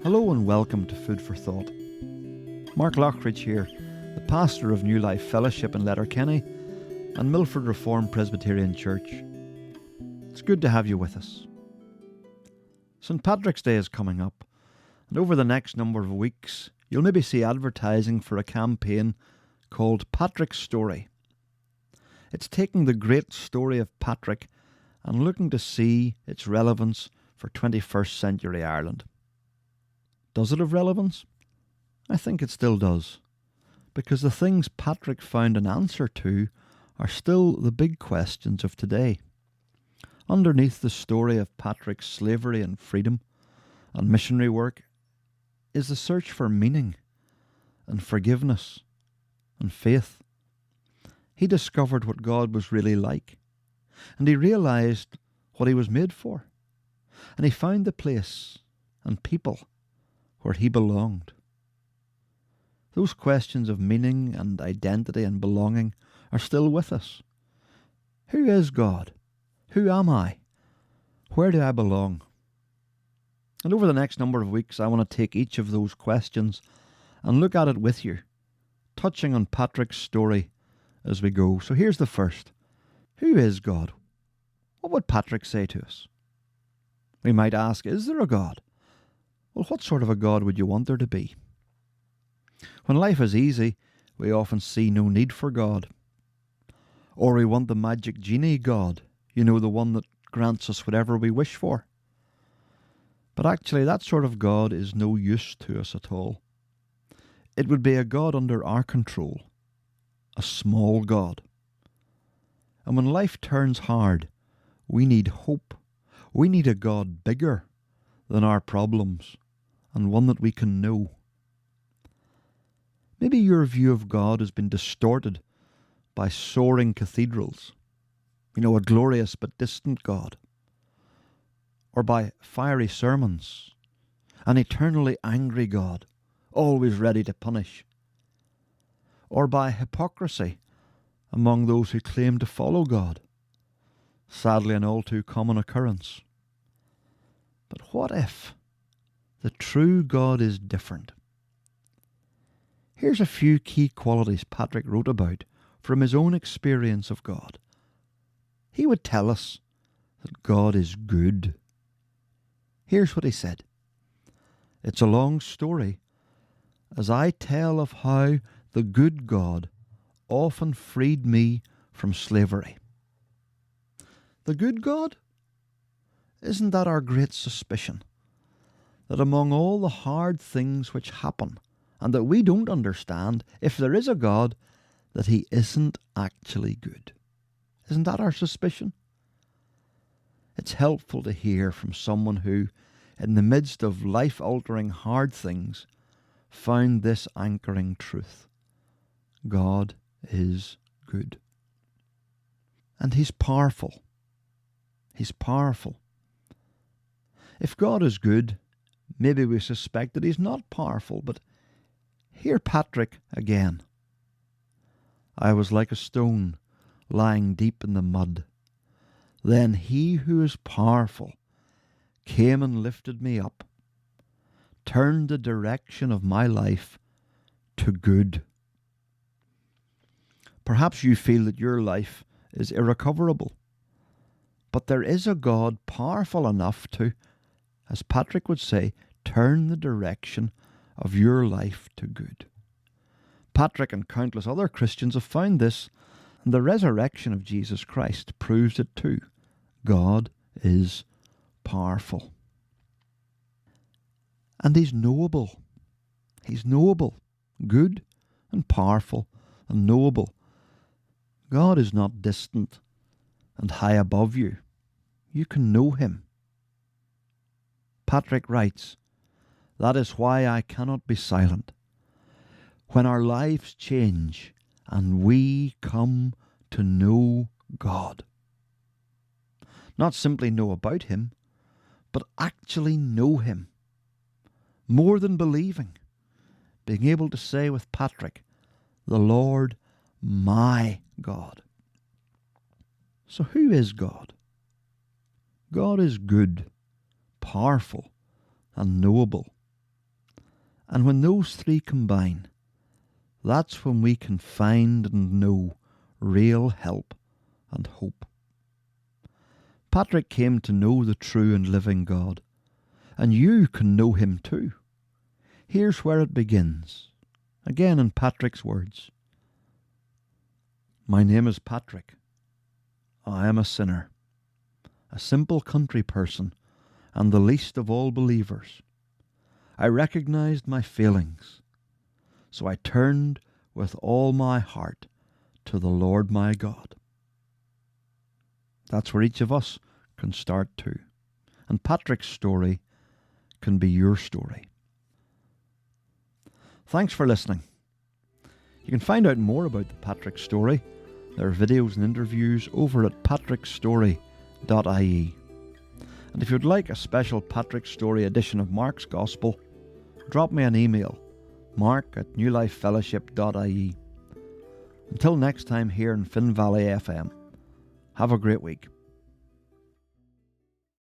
Hello and welcome to Food for Thought. Mark Lockridge here, the pastor of New Life Fellowship in Letterkenny and Milford Reformed Presbyterian Church. It's good to have you with us. St. Patrick's Day is coming up, and over the next number of weeks you'll maybe see advertising for a campaign called Patrick's Story. It's taking the great story of Patrick and looking to see its relevance for 21st century Ireland. Does it have relevance? I think it still does, because the things Patrick found an answer to are still the big questions of today. Underneath the story of Patrick's slavery and freedom and missionary work is the search for meaning and forgiveness and faith. He discovered what God was really like, and he realised what he was made for, and he found the place and people where he belonged. Those questions of meaning and identity and belonging are still with us. Who is God? Who am I? Where do I belong? And over the next number of weeks, I want to take each of those questions and look at it with you, touching on Patrick's story as we go. So here's the first. Who is God? What would Patrick say to us? We might ask, is there a God? Well, what sort of a God would you want there to be? When life is easy, we often see no need for God. Or we want the magic genie God, the one that grants us whatever we wish for. But actually, that sort of God is no use to us at all. It would be a God under our control, a small God. And when life turns hard, we need hope. We need a God bigger than our problems, and one that we can know. Maybe your view of God has been distorted by soaring cathedrals, a glorious but distant God, or by fiery sermons, an eternally angry God, always ready to punish, or by hypocrisy among those who claim to follow God, sadly an all too common occurrence. But what if the true God is different? Here's a few key qualities Patrick wrote about from his own experience of God. He would tell us that God is good. Here's what he said. It's a long story as I tell of how the good God often freed me from slavery. The good God? Isn't that our great suspicion? That among all the hard things which happen and that we don't understand, if there is a God, that he isn't actually good. Isn't that our suspicion? It's helpful to hear from someone who, in the midst of life-altering hard things, found this anchoring truth. God is good. And he's powerful. He's powerful. If God is good, maybe we suspect that he's not powerful, but hear Patrick again. I was like a stone lying deep in the mud. Then he who is powerful came and lifted me up, turned the direction of my life to good. Perhaps you feel that your life is irrecoverable, but there is a God powerful enough to, as Patrick would say, turn the direction of your life to good. Patrick and countless other Christians have found this, and the resurrection of Jesus Christ proves it too. God is powerful. And he's knowable. He's knowable, good and powerful and knowable. God is not distant and high above you. You can know him. Patrick writes, that is why I cannot be silent. When our lives change and we come to know God. Not simply know about him, but actually know him. More than believing. Being able to say with Patrick, the Lord my God. So who is God? God is good, powerful, and knowable. And when those three combine, that's when we can find and know real help and hope. Patrick came to know the true and living God, and you can know him too. Here's where it begins, again in Patrick's words. My name is Patrick. I am a sinner, a simple country person, and the least of all believers. I recognized my failings, so I turned with all my heart to the Lord my God. That's where each of us can start too. And Patrick's story can be your story. Thanks for listening. You can find out more about the Patrick story. There are videos and interviews over at patrickstory.ie. And if you'd like a special Patrick Story edition of Mark's Gospel, drop me an email, mark@newlifefellowship.ie. Until next time here in Finn Valley FM, have a great week.